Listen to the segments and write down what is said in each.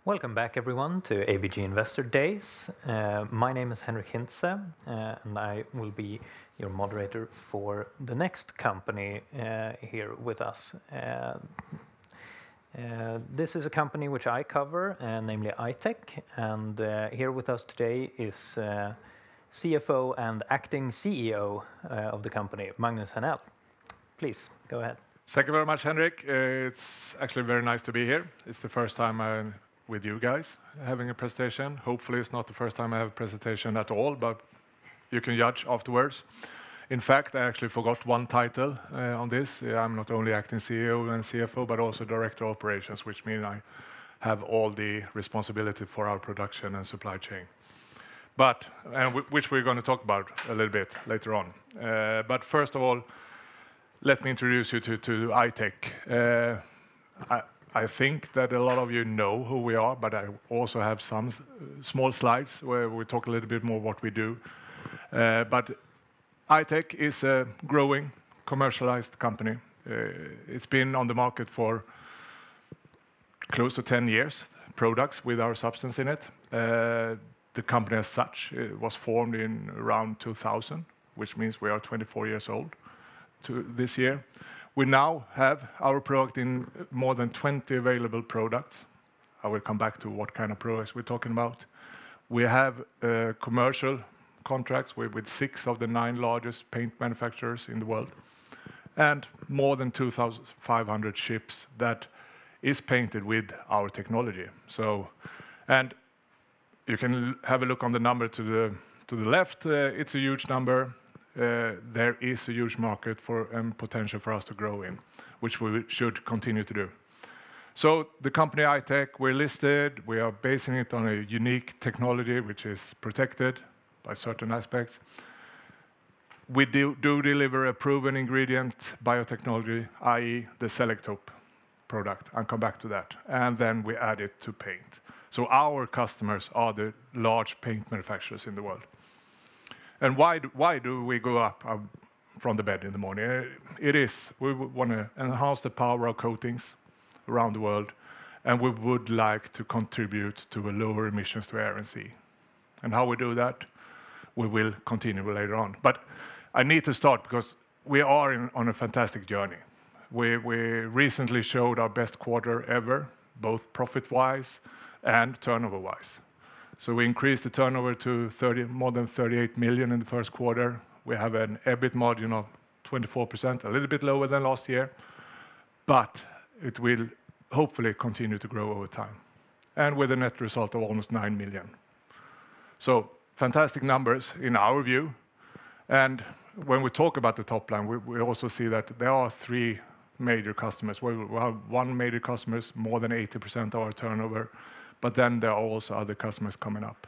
Welcome back, everyone, to ABG Investor Days. My name is Henrik Hintze, and I will be your moderator for the next company here with us. This is a company which I cover, namely I-Tech, and here with us today is CFO and acting CEO of the company, Magnus Henell. Please, go ahead. Thank you very much, Henrik. It's actually very nice to be here. It's the first time I'm with you guys having a presentation. Hopefully it's not the first time I have a presentation at all, but you can judge afterwards. In fact, I actually forgot one title on this. I'm not only acting CEO and CFO, but also Director of Operations, which means I have all the responsibility for our production and supply chain. Which we're going to talk about a little bit later on. But first of all, let me introduce you to I-Tech. I think that a lot of you know who we are, but I also have some small slides where we talk a little bit more what we do. But I-Tech is a growing, commercialized company. It's been on the market for close to 10 years, products with our substance in it. The company as such was formed in around 2000, which means we are 24 years old this year. We now have our product in more than 20 available products. I will come back to what kind of products we're talking about. We have commercial contracts with 6 of the 9 largest paint manufacturers in the world, and more than 2,500 ships that is painted with our technology. And you can have a look on the number to the left. It's a huge number. There is a huge market and potential for us to grow in, which we should continue to do. So the company I-Tech, we're listed. We are basing it on a unique technology which is protected by certain aspects. We do deliver a proven ingredient biotechnology, i.e. the Selektope product. I'll come back to that. And then we add it to paint. So our customers are the large paint manufacturers in the world. And why do we go up from the bed in the morning? We want to enhance the power of coatings around the world, and we would like to contribute to a lower emissions to air and sea. And how we do that, we will continue later on. But I need to start because we are on a fantastic journey. We recently showed our best quarter ever, both profit-wise and turnover-wise. So we increased the turnover to more than 38 million in the first quarter. We have an EBIT margin of 24%, a little bit lower than last year, but it will hopefully continue to grow over time, and with a net result of almost 9 million. So fantastic numbers in our view. And when we talk about the top line, we also see that there are 3 major customers. We have 1 major customer, more than 80% of our turnover. But then there are also other customers coming up.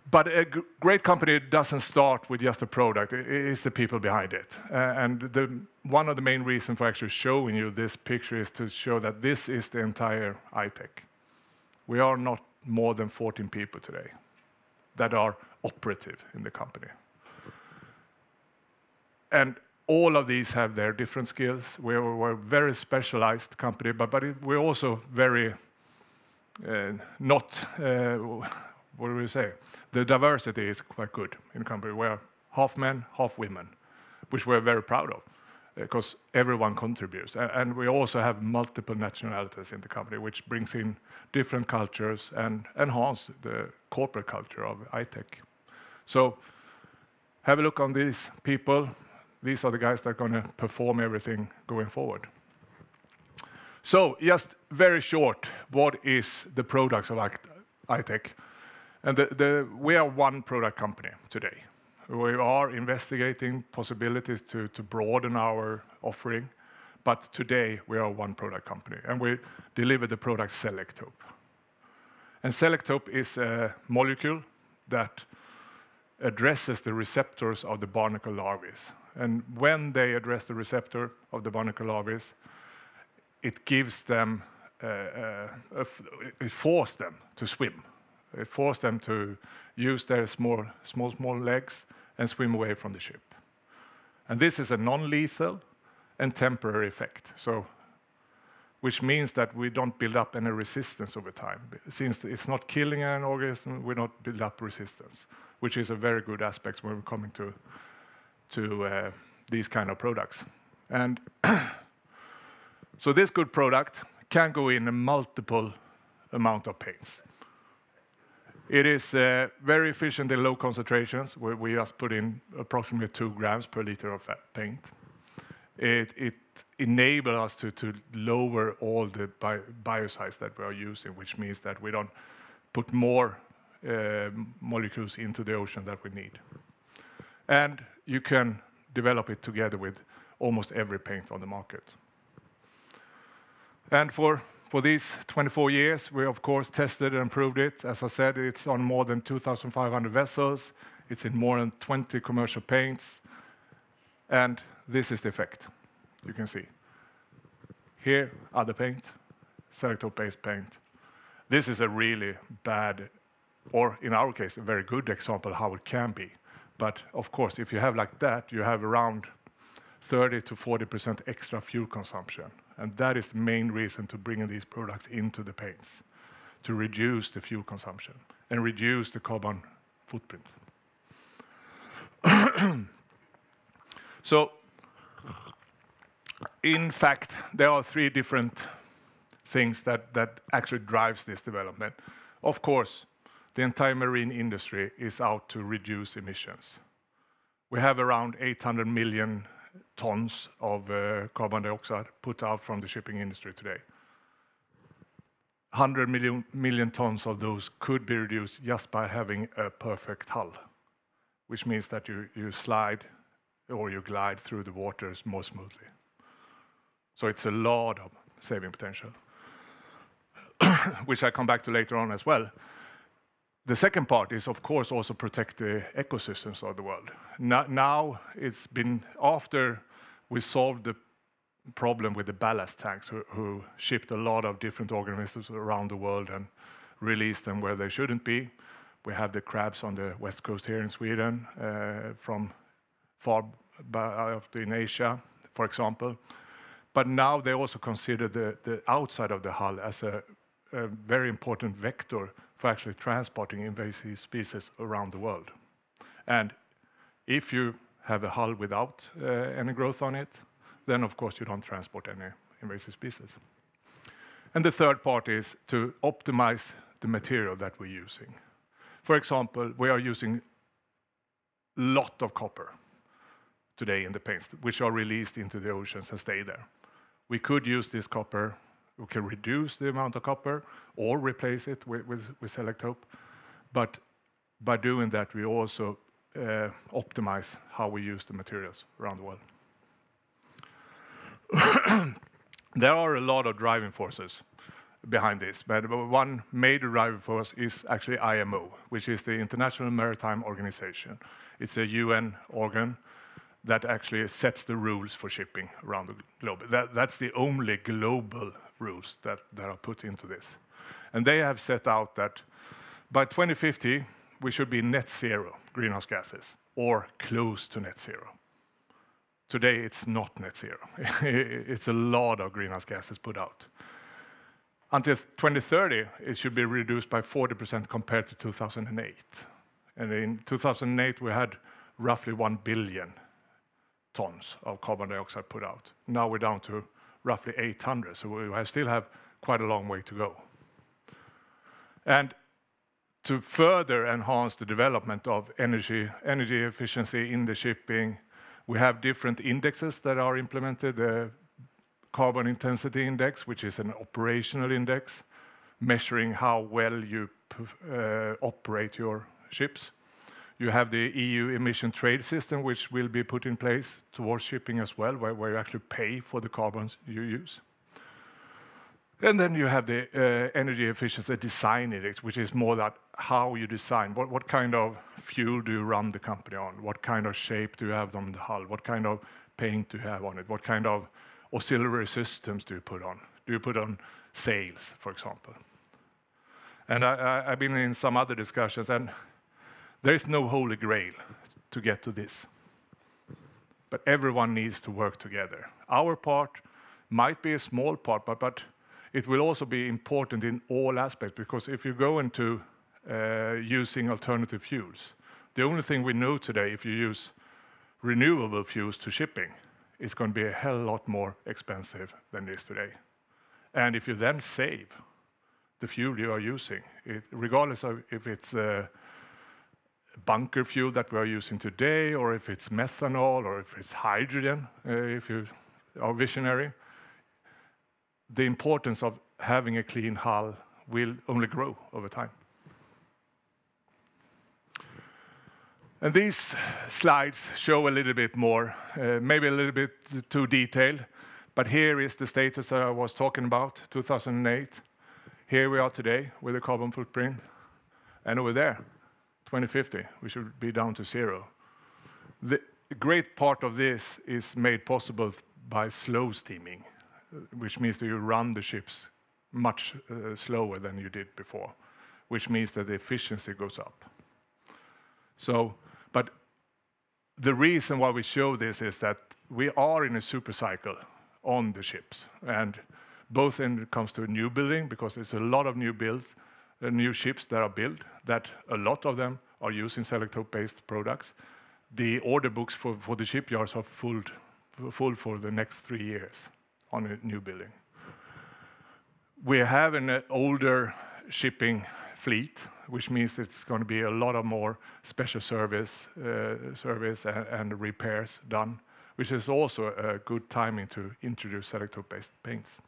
But a great company doesn't start with just a product. It is the people behind it. And one of the main reasons for actually showing you this picture is to show that this is the entire I-Tech. We are not more than 14 people today that are operative in the company. And all of these have their different skills. We're a very specialized company, but we're also very what do we say? The diversity is quite good in the company. We're half men, half women, which we're very proud of because everyone contributes. And we also have multiple nationalities in the company, which brings in different cultures and enhance the corporate culture of I-Tech. So have a look on these people. These are the guys that are going to perform everything going forward. So just very short, what is the products of I-Tech? And we are one product company today. We are investigating possibilities to broaden our offering, but today we are one product company, and we deliver the product Selektope. And Selektope is a molecule that addresses the receptors of the barnacle larvae. And when they address the receptor of the barnacle larvae, it gives them, it forces them to swim. It forces them to use their small legs and swim away from the ship. And this is a non-lethal and temporary effect. So which means that we don't build up any resistance over time. Since it's not killing an organism, we don't build up resistance, which is a very good aspect when we're coming to these kind of products. And so this good product can go in a multiple amount of paints. It is very efficient in low concentrations, where we just put in approximately 2 grams per liter of paint. It enables us to lower all the biocides that we are using, which means that we don't put more molecules into the ocean that we need. And you can develop it together with almost every paint on the market. And for these 24 years, we of course tested and improved it. As I said, it's on more than 2,500 vessels. It's in more than 20 commercial paints. And this is the effect, you can see. Here, other paint, Selektope-based paint. This is a really bad, or in our case, a very good example of how it can be. But of course, if you have like that, you have around 30 to 40% extra fuel consumption. And that is the main reason to bring these products into the paints, to reduce the fuel consumption and reduce the carbon footprint. So, in fact, there are 3 different things that actually drives this development. Of course, the entire marine industry is out to reduce emissions. We have around 800 million tons of carbon dioxide put out from the shipping industry today. 100 million tons of those could be reduced just by having a perfect hull, which means that you slide or you glide through the waters more smoothly. So it's a lot of saving potential, which I come back to later on as well. The second part is, of course, also protect the ecosystems of the world. Now it's been after we solved the problem with the ballast tanks, who shipped a lot of different organisms around the world and released them where they shouldn't be. We have the crabs on the west coast here in Sweden, from far up in Asia, for example. But now they also consider the outside of the hull as a very important vector for actually transporting invasive species around the world. And if you have a hull without any growth on it, then of course you don't transport any invasive species. And the third part is to optimize the material that we're using. For example, we are using a lot of copper today in the paints, which are released into the oceans and stay there. We could use this copper. We can reduce the amount of copper or replace it with Selektope. But by doing that, we also optimize how we use the materials around the world. There are a lot of driving forces behind this, but one major driving force is actually IMO, which is the International Maritime Organization. It's a UN organ that actually sets the rules for shipping around the globe. That's the only global rules that are put into this. And they have set out that by 2050, we should be net zero greenhouse gases, or close to net zero. Today, it's not net zero. It's a lot of greenhouse gases put out. Until 2030, it should be reduced by 40% compared to 2008. And in 2008, we had roughly 1 billion tons of carbon dioxide put out. Now we're down to roughly 800, so we still have quite a long way to go. And to further enhance the development of energy efficiency in the shipping, we have different indexes that are implemented. The carbon intensity index, which is an operational index, measuring how well you operate your ships. You have the EU emission trade system, which will be put in place towards shipping as well, where you actually pay for the carbons you use. And then you have the energy efficiency design index, which is more that how you design. What kind of fuel do you run the company on? What kind of shape do you have on the hull? What kind of paint do you have on it? What kind of auxiliary systems do you put on? Do you put on sails, for example? And I've been in some other discussions, and there is no holy grail to get to this. But everyone needs to work together. Our part might be a small part, but it will also be important in all aspects, because if you go into using alternative fuels, the only thing we know today, if you use renewable fuels to shipping, it's going to be a hell lot more expensive than it is today. And if you then save the fuel you are using, regardless of if it's bunker fuel that we are using today, or if it's methanol, or if it's hydrogen, if you are visionary, the importance of having a clean hull will only grow over time. And these slides show a little bit more, maybe a little bit too detailed, but here is the status that I was talking about, 2008. Here we are today with a carbon footprint, and over there, 2050, we should be down to 0. The great part of this is made possible by slow steaming, which means that you run the ships much slower than you did before, which means that the efficiency goes up. So, but the reason why we show this is that we are in a super cycle on the ships, and both when it comes to new building, because there's a lot of new builds, new ships that are built, that a lot of them are using Selektope-based products. The order books for the shipyards are full for the next 3 years on a new building. We have an older shipping fleet, which means it's going to be a lot of more special service and repairs done, which is also a good timing to introduce Selektope-based paints.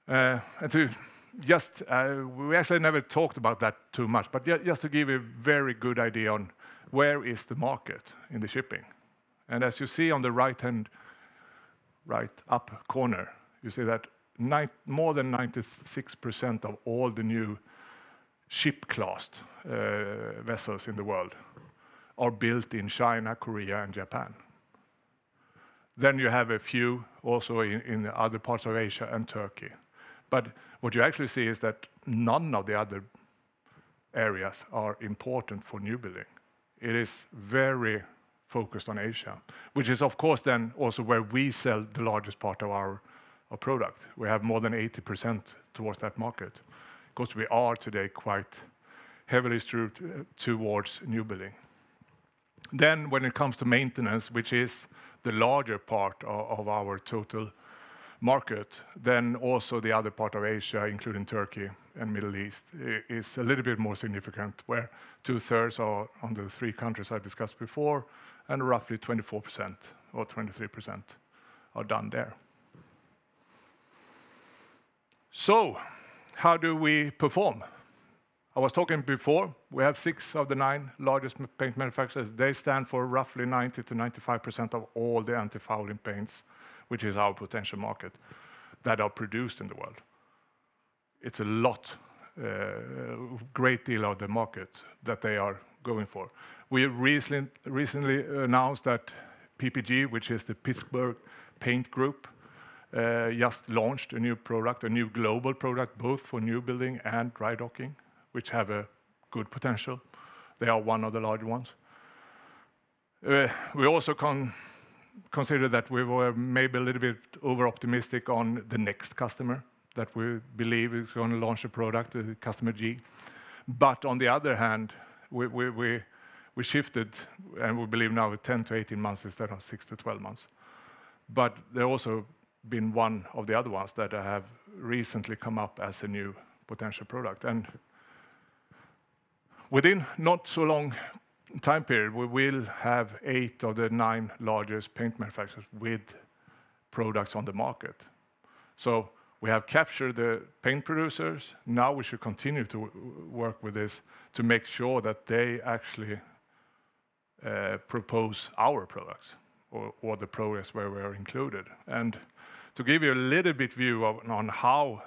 And to just, we actually never talked about that too much, but just to give a very good idea on where is the market in the shipping. And as you see on the right up corner, you see that more than 96% of all the new ship-classed vessels in the world are built in China, Korea, and Japan. Then you have a few also in other parts of Asia and Turkey. But what you actually see is that none of the other areas are important for new building. It is very focused on Asia, which is of course then also where we sell the largest part of our product. We have more than 80% towards that market, because we are today quite heavily skewed towards new building. Then when it comes to maintenance, which is the larger part of our total market, then also the other part of Asia, including Turkey and Middle East, is a little bit more significant, where 2/3 are on the 3 countries I discussed before, and roughly 24% or 23% are done there. So, how do we perform? I was talking before, we have 6 of the 9 largest paint manufacturers. They stand for roughly 90 to 95% of all the anti-fouling paints, which is our potential market, that are produced in the world. It's a lot, great deal of the market that they are going for. We recently announced that PPG, which is the Pittsburgh Paint Group, just launched a new product, a new global product, both for new building and dry docking, which have a good potential. They are one of the large ones. We also consider that we were maybe a little bit over-optimistic on the next customer that we believe is going to launch a product, customer G. But on the other hand, we shifted, and we believe now 10 to 18 months instead of 6 to 12 months. But there also been one of the other ones that have recently come up as a new potential product. And within not so long time period, we will have 8 of the 9 largest paint manufacturers with products on the market. So we have captured the paint producers. Now we should continue to work with this to make sure that they actually propose our products or the products where we are included. And to give you a little bit view on how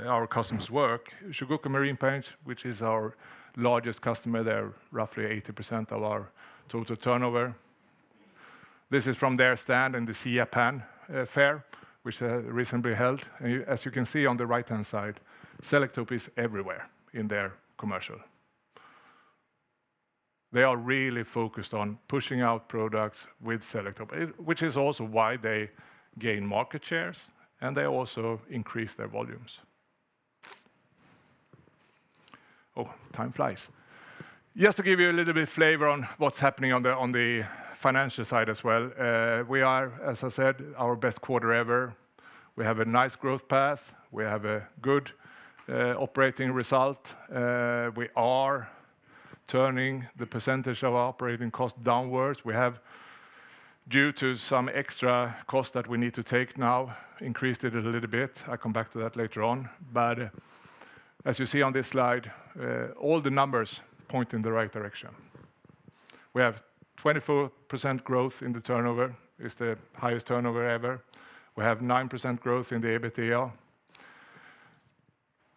our customers work, Chugoku Marine Paint, which is our largest customer, they're roughly 80% of our total turnover. This is from their stand in the Japan fair, which recently held. And as you can see on the right-hand side, Selektope is everywhere in their commercial. They are really focused on pushing out products with Selektope, which is also why they gain market shares and they also increase their volumes. Oh, time flies. Just to give you a little bit flavor on what's happening on the financial side as well. We are, as I said, our best quarter ever. We have a nice growth path. We have a good operating result. We are turning the percentage of our operating cost downwards. We have, due to some extra cost that we need to take now, increased it a little bit. I'll come back to that later on. But as you see on this slide, all the numbers point in the right direction. We have 24% growth in the turnover. It's the highest turnover ever. We have 9% growth in the EBITDA.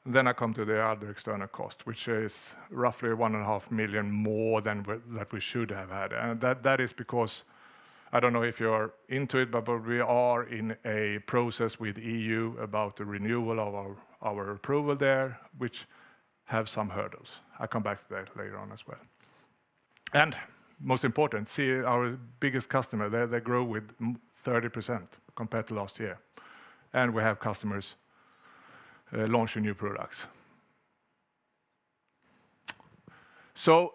Then I come to the other external cost, which is roughly 1.5 million more than that we should have had. And that is because, I don't know if you're into it, but we are in a process with EU about the renewal of our approval there, which have some hurdles. I'll come back to that later on as well. And most important, see our biggest customer, they grow with 30% compared to last year. And we have customers launching new products. So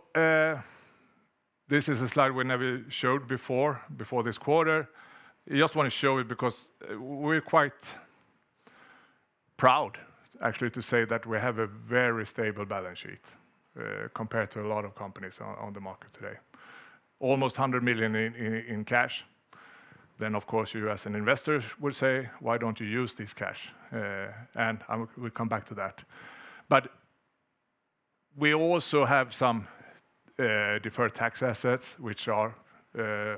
this is a slide we never showed before this quarter. I just want to show it because we're quite proud, actually, to say that we have a very stable balance sheet compared to a lot of companies on the market today. Almost 100 million in cash. Then, of course, you as an investor would say, why don't you use this cash? And we'll come back to that. But we also have some deferred tax assets, which are,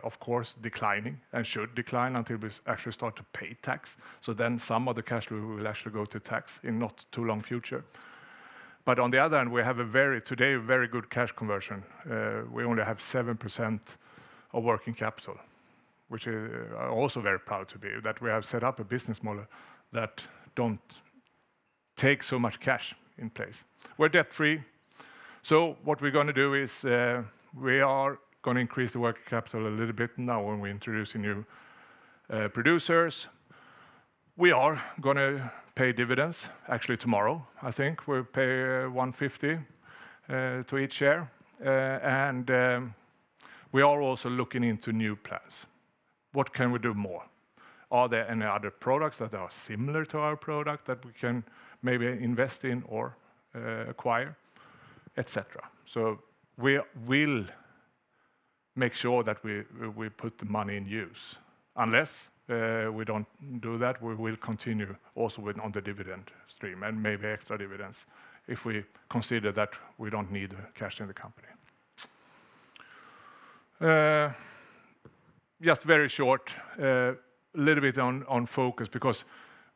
of course, declining and should decline until we actually start to pay tax. So then some of the cash will actually go to tax in not too long future. But on the other hand, we have today a very good cash conversion. We only have 7% of working capital, which is also very proud to be, that we have set up a business model that don't take so much cash in place. We're debt-free. So what we're going to do is we are going to increase the working capital a little bit now when we introduce new producers. We are going to pay dividends, actually tomorrow, I think. We'll pay 150 to each share. And we are also looking into new plans. What can we do more? Are there any other products that are similar to our product that we can maybe invest in or acquire, etc. So we will make sure that we put the money in use. Unless we don't do that, we will continue also on the dividend stream and maybe extra dividends if we consider that we don't need cash in the company. Just very short, a little bit on focus, because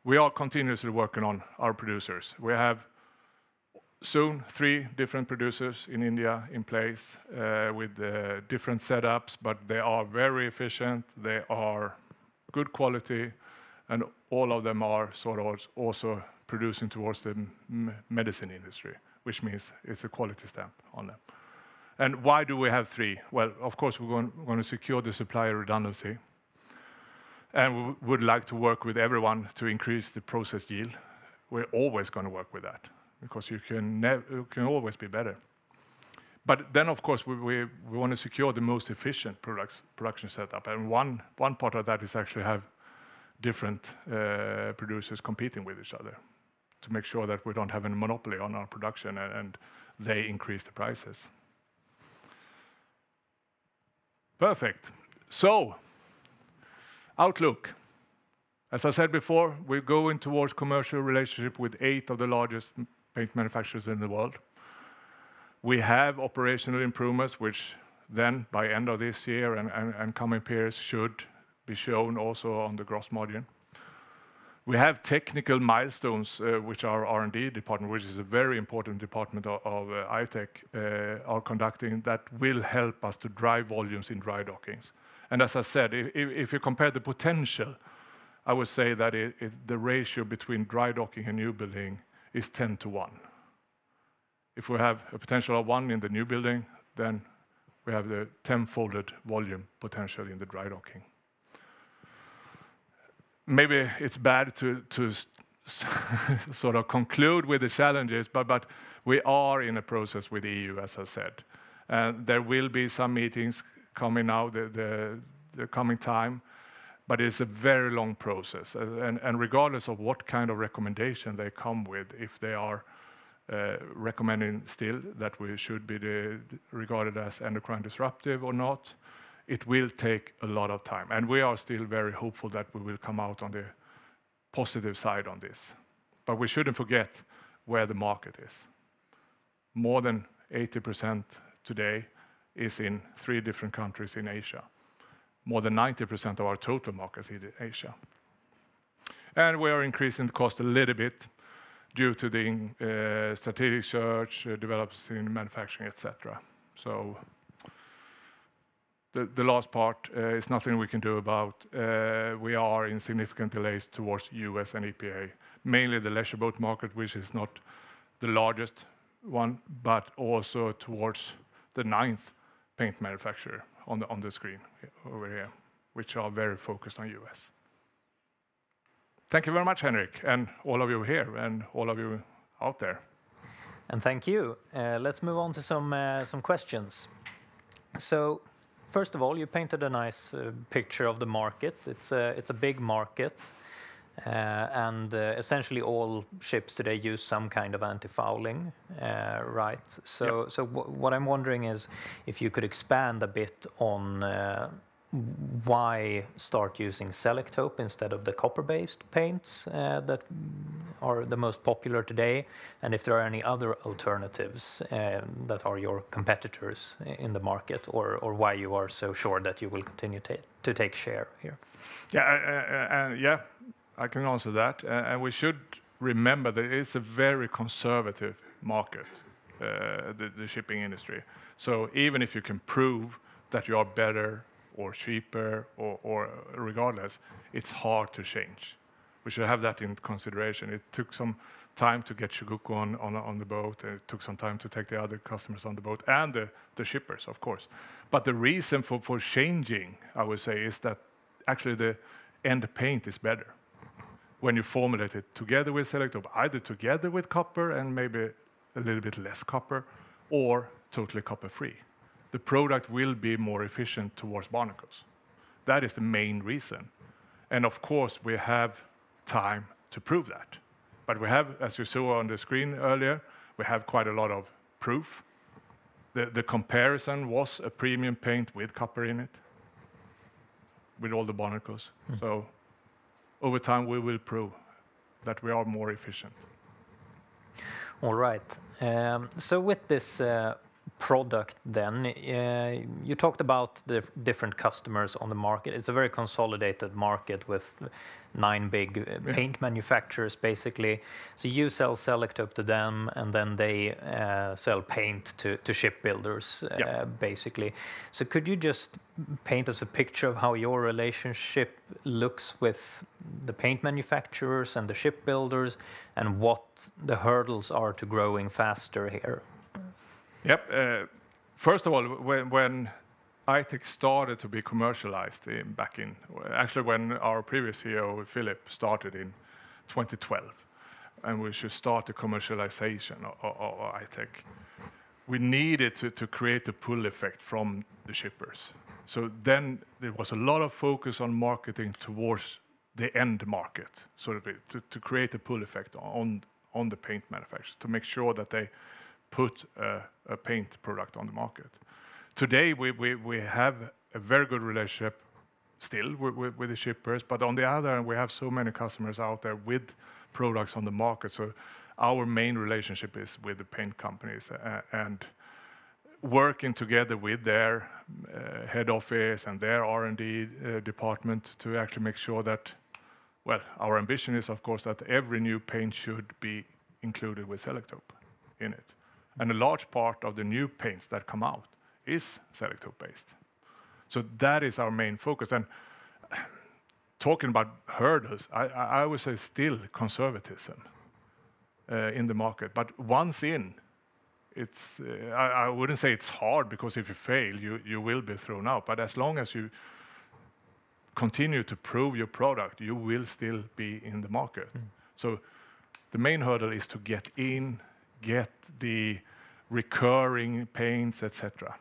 we are continuously working on our producers. We have soon 3 different producers in India in place with different setups, but they are very efficient, they are good quality, and all of them are sort of also producing towards the medicine industry, which means it's a quality stamp on them. And why do we have 3? Well, of course, we're going to secure the supplier redundancy. And we would like to work with everyone to increase the process yield. We're always going to work with that, because you can always be better. But then, of course, we want to secure the most efficient production setup. And one part of that is actually have different producers competing with each other to make sure that we don't have a monopoly on our production and they increase the prices. Perfect. So, outlook. As I said before, we're going towards commercial relationship with 8 of the largest paint manufacturers in the world. We have operational improvements, which then by end of this year and coming periods should be shown also on the gross margin. We have technical milestones, which our R&D department, which is a very important department of I-Tech, are conducting that will help us to drive volumes in dry dockings. And as I said, if you compare the potential, I would say that the ratio between dry docking and new building is 10 to 1. If we have a potential of 1 in the new building, then we have the 10-folded volume potential in the dry docking. maybe it's bad to sort of conclude with the challenges, but we are in a process with the EU, as I said. There will be some meetings coming now, the coming time, but it's a very long process. And regardless of what kind of recommendation they come with, if they are recommending still that we should be regarded as endocrine disruptive or not, it will take a lot of time. And we are still very hopeful that we will come out on the positive side on this. But we shouldn't forget where the market is. More than 80% today is in 3 different countries in Asia. More than 90% of our total market is in Asia. And we are increasing the cost a little bit due to the strategic search, develops in manufacturing, etc. So the last part is nothing we can do about. We are in significant delays towards US and EPA, mainly the leisure boat market, which is not the largest one, but also towards the 9th paint manufacturer on the screen over here, which are very focused on US. Thank you very much, Henrik, and all of you here, and all of you out there. And thank you. Let's move on to some questions. So, first of all, you painted a nice picture of the market. It's a big market, and essentially all ships today use some kind of anti-fouling, right? So, Yep. so what I'm wondering is if you could expand a bit on why start using Selektope instead of the copper-based paints that are the most popular today, and if there are any other alternatives that are your competitors in the market, or why you are so sure that you will continue to take share here. Yeah, I can answer that. And we should remember that it's a very conservative market, the shipping industry. So even if you can prove that you are better or cheaper, or regardless, it's hard to change. We should have that in consideration. It took some time to get Chugoku on the boat. It took some time to take the other customers on the boat, and the shippers, of course. But the reason for changing, I would say, is that actually the end paint is better when you formulate it together with Selektope, either together with copper and maybe a little bit less copper, or totally copper-free. The product will be more efficient towards barnacles. That is the main reason. And of course, we have time to prove that. But we have, as you saw on the screen earlier, we have quite a lot of proof. The comparison was a premium paint with copper in it, with all the barnacles. Mm. So over time, we will prove that we are more efficient. All right. So with this product then, you talked about the different customers on the market. It's a very consolidated market with 9 big paint manufacturers, basically. So you sell Selektope to them, and then they sell paint to shipbuilders, basically. So could you just paint us a picture of how your relationship looks with the paint manufacturers and the shipbuilders, and what the hurdles are to growing faster here? Yep. First of all, when I-Tech started to be commercialized actually when our previous CEO, Philip, started in 2012, and we should start the commercialization of I-Tech, we needed to create a pull effect from the shippers. So then there was a lot of focus on marketing towards the end market, so to create a pull effect on the paint manufacturers, to make sure that they put a paint product on the market. Today, we have a very good relationship still with the shippers, but on the other hand, we have so many customers out there with products on the market. So our main relationship is with the paint companies, and working together with their head office and their R&D department to actually make sure that, well, our ambition is, of course, that every new paint should be included with Selektope in it. And a large part of the new paints that come out is Selektope-based. So that is our main focus. And talking about hurdles, I would say still conservatism in the market. But once in, it's I wouldn't say it's hard, because if you fail, you will be thrown out. But as long as you continue to prove your product, you will still be in the market. So the main hurdle is to get in, get the recurring pains, etc.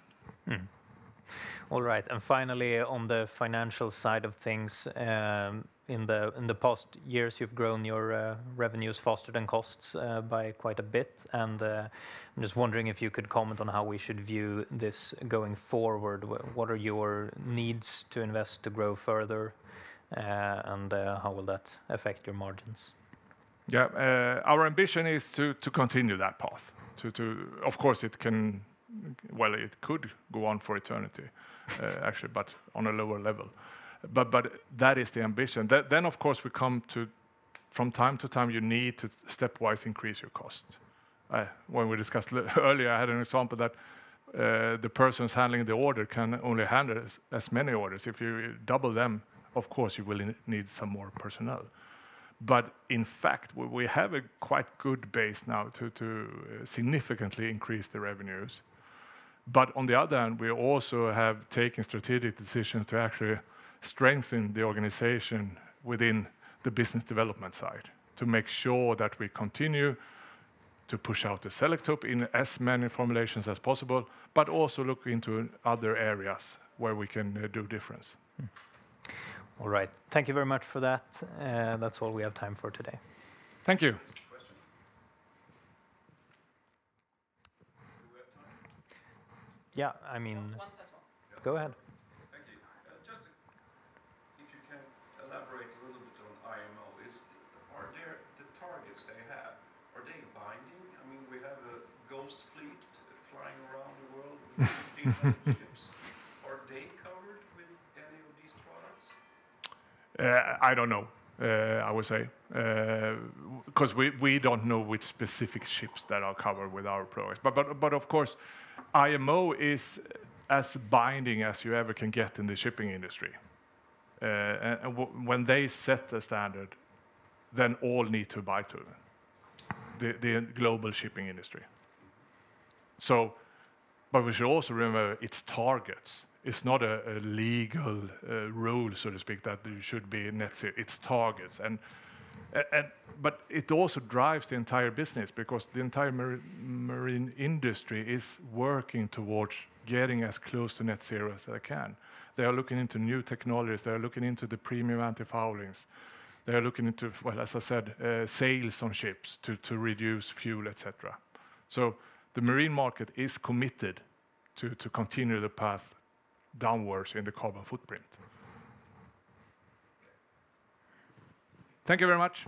All right, and finally, on the financial side of things, in the past years, you've grown your revenues faster than costs by quite a bit, and I'm just wondering if you could comment on how we should view this going forward. What are your needs to invest to grow further, and how will that affect your margins? Yeah, our ambition is to continue that path. Of course, it could go on for eternity, actually, but on a lower level. But that is the ambition. Then, of course, we come to, from time to time, you need to stepwise increase your cost. When we discussed earlier, I had an example that the persons handling the order can only handle as many orders. If you double them, of course, you will need some more personnel. But in fact, we have a quite good base now to significantly increase the revenues. But on the other hand, we also have taken strategic decisions to actually strengthen the organization within the business development side to make sure that we continue to push out the Selektope in as many formulations as possible, but also look into other areas where we can do difference. All right. Thank you very much for that. That's all we have time for today. Thank you. Yeah, I mean, one last one. Go ahead. Thank you. Just if you can elaborate a little bit on IMO, are there the targets they have? Are they binding? I mean, we have a ghost fleet flying around the world with different ships. Are they covered with any of these products? I don't know, I would say, because we don't know which specific ships that are covered with our products. But of course, IMO is as binding as you ever can get in the shipping industry. And when they set the standard, then all need to abide to it, the global shipping industry. So, but we should also remember its targets. It's not a legal rule, so to speak, that you should be net zero. It's targets, but it also drives the entire business because the entire marine industry is working towards getting as close to net zero as they can. They are looking into new technologies. They are looking into the premium anti-foulings. They are looking into, well, as I said, sails on ships to reduce fuel, etc. So the marine market is committed to continue the path downwards in the carbon footprint. Thank you very much.